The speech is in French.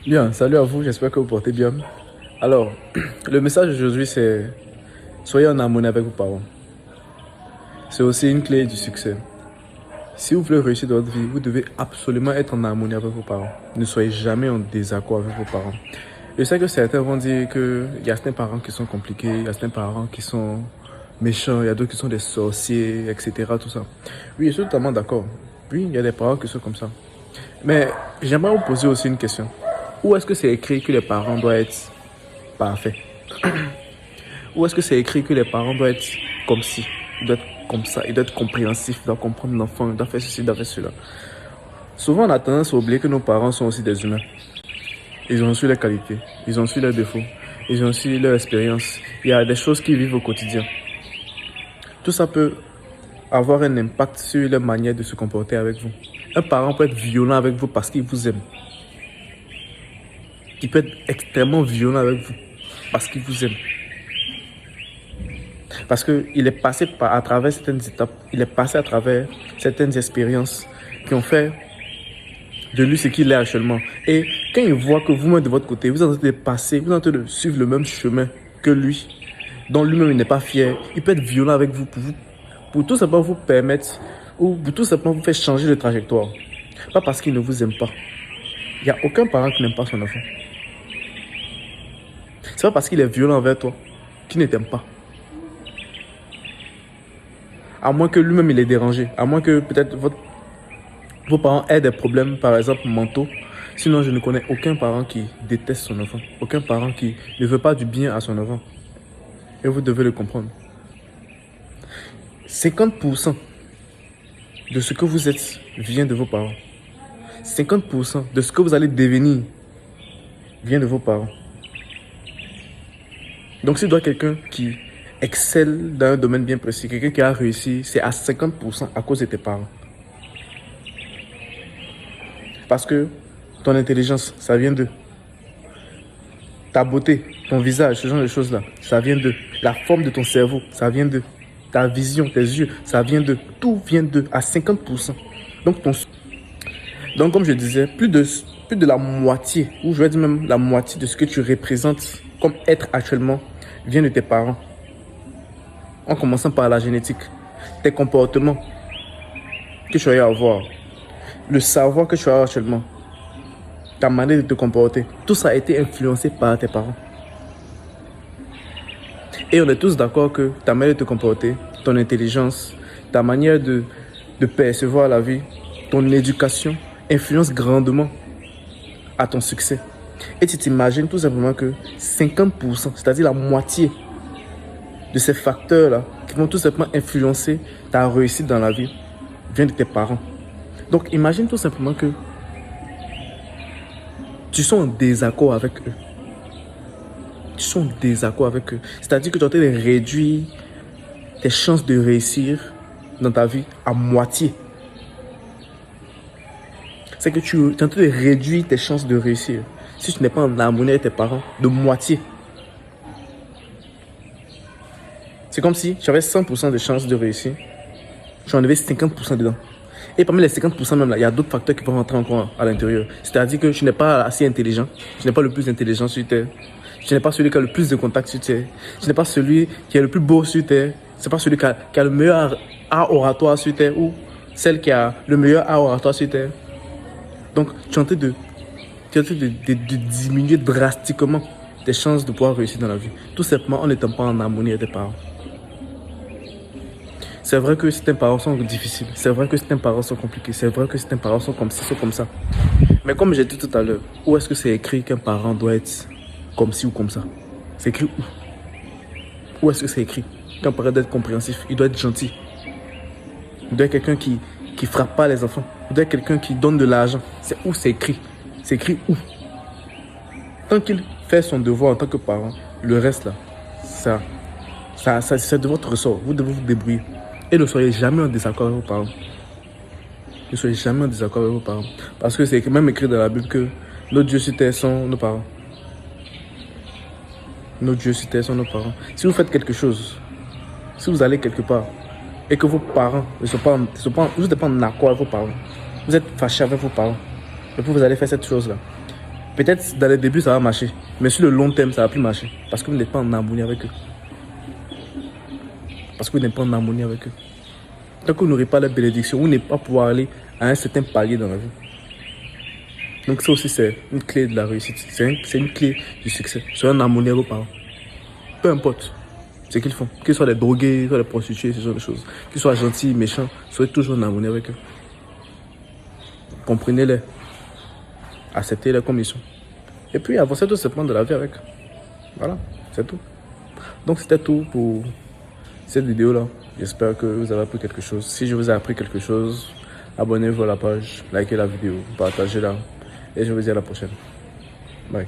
Bien, salut à vous, j'espère que vous portez bien. Alors, le message d'aujourd'hui, c'est soyez en harmonie avec vos parents. C'est aussi une clé du succès. Si vous voulez réussir dans votre vie, vous devez absolument être en harmonie avec vos parents. Ne soyez jamais en désaccord avec vos parents. Je sais que certains vont dire qu'il y a certains parents qui sont compliqués, il y a certains parents qui sont méchants, il y a d'autres qui sont des sorciers, etc. Tout ça. Oui, je suis totalement d'accord. Oui, il y a des parents qui sont comme ça. Mais j'aimerais vous poser aussi une question. Où est-ce que c'est écrit que les parents doivent être parfaits? Où est-ce que c'est écrit que les parents doivent être comme ci, ils doivent être comme ça, ils doivent être compréhensifs, ils doivent comprendre l'enfant, ils doivent faire ceci, ils doivent faire cela? Souvent, on a tendance à oublier que nos parents sont aussi des humains. Ils ont aussi leurs qualités, ils ont aussi leurs défauts, ils ont aussi leur expérience. Il y a des choses qu'ils vivent au quotidien. Tout ça peut avoir un impact sur leur manière de se comporter avec vous. Un parent peut être violent avec vous parce qu'il vous aime. Il peut être extrêmement violent avec vous parce qu'il vous aime. Parce qu'il est passé à travers certaines étapes, il est passé à travers certaines expériences qui ont fait de lui ce qu'il est actuellement. Et quand il voit que vous-même de votre côté, vous êtes en train de passer, vous êtes en train de suivre le même chemin que lui, dont lui-même il n'est pas fier, il peut être violent avec vous, pour tout simplement vous permettre, ou pour tout simplement vous faire changer de trajectoire. Pas parce qu'il ne vous aime pas. Il n'y a aucun parent qui n'aime pas son enfant. C'est pas parce qu'il est violent envers toi qu'il ne t'aime pas. À moins que lui-même il est dérangé. À moins que peut-être vos parents aient des problèmes, par exemple, mentaux. Sinon, je ne connais aucun parent qui déteste son enfant. Aucun parent qui ne veut pas du bien à son enfant. Et vous devez le comprendre. 50% de ce que vous êtes vient de vos parents. 50% de ce que vous allez devenir vient de vos parents. Donc, s'il doit quelqu'un qui excelle dans un domaine bien précis, quelqu'un qui a réussi, c'est à 50% à cause de tes parents. Parce que ton intelligence, ça vient d'eux. Ta beauté, ton visage, ce genre de choses-là, ça vient d'eux. La forme de ton cerveau, ça vient d'eux. Ta vision, tes yeux, ça vient d'eux. Tout vient d'eux à 50%. Donc, comme je disais, plus de la moitié, ou je vais dire même la moitié de ce que tu représentes comme être actuellement, vient de tes parents. En commençant par la génétique, tes comportements que tu vas avoir, le savoir que tu as actuellement, ta manière de te comporter, tout ça a été influencé par tes parents. Et on est tous d'accord que ta manière de te comporter, ton intelligence, ta manière de percevoir la vie, ton éducation influence grandement à ton succès. Et tu t'imagines tout simplement que 50%, c'est-à-dire la moitié de ces facteurs-là qui vont tout simplement influencer ta réussite dans la vie, vient de tes parents. Donc imagine tout simplement que tu sois en désaccord avec eux. Tu sois en désaccord avec eux. C'est-à-dire que tu es en train de réduire tes chances de réussir dans ta vie à moitié. C'est que tu es en train de réduire tes chances de réussir. Si tu n'es pas en harmonie avec tes parents, de moitié. C'est comme si j'avais 100% de chances de réussir. Je suis enlevé 50% dedans. Et parmi les 50% même là, il y a d'autres facteurs qui vont rentrer encore à l'intérieur. C'est-à-dire que je n'ai pas assez intelligent. Je n'ai pas le plus intelligent sur Terre. Je n'ai pas celui qui a le plus de contacts sur Terre. Je n'ai pas celui qui est le plus beau sur Terre. Ce n'est pas celui qui a le meilleur art oratoire sur Terre ou celle qui a le meilleur art oratoire sur Terre. Donc, tu es en train de diminuer drastiquement tes chances de pouvoir réussir dans la vie. Tout simplement en n'étant pas en harmonie avec tes parents. C'est vrai que certains parents sont difficiles. C'est vrai que certains parents sont compliqués. C'est vrai que certains parents sont comme ci, sont comme ça. Mais comme j'ai dit tout à l'heure, où est-ce que c'est écrit qu'un parent doit être comme ci ou comme ça? C'est écrit où? Où est-ce que c'est écrit qu'un parent doit être compréhensif? Il doit être gentil. Il doit être quelqu'un qui frappe pas les enfants. Il doit être quelqu'un qui donne de l'argent. C'est où c'est écrit? C'est écrit où? Tant qu'il fait son devoir en tant que parent, le reste là, c'est de votre ressort. Vous devez vous débrouiller. Et ne soyez jamais en désaccord avec vos parents. Ne soyez jamais en désaccord avec vos parents. Parce que c'est même écrit dans la Bible que nos dieux sur terre sont nos parents. Nos dieux sur terre sont nos parents. Si vous faites quelque chose, si vous allez quelque part, et que vos parents ne sont pas, vous n'êtes pas en accord avec vos parents, vous êtes fâché avec vos parents, et puis vous allez faire cette chose-là, Peut-être dans les débuts, ça va marcher. Mais sur le long terme, ça va plus marcher. Parce que vous n'êtes pas en harmonie avec eux. Parce que vous n'êtes pas en harmonie avec eux. Tant que vous n'aurez pas la bénédiction, vous n'allez pas pouvoir aller à un certain palier dans la vie. Donc ça aussi, c'est une clé de la réussite. C'est une clé du succès. Soyez en harmonie avec vos parents. Peu importe ce qu'ils font. Qu'ils soient des drogués, soit des prostituées, ce genre de choses. Qu'ils soient gentils, méchants, soyez toujours en harmonie avec eux. Comprenez-les. Acceptez-les comme ils sont. Et puis avancez tout simplement de la vie avec. Voilà, c'est tout. Donc c'était tout pour cette vidéo là. J'espère que vous avez appris quelque chose. Si je vous ai appris quelque chose, abonnez-vous à la page, likez la vidéo, partagez-la. Et je vous dis à la prochaine. Bye.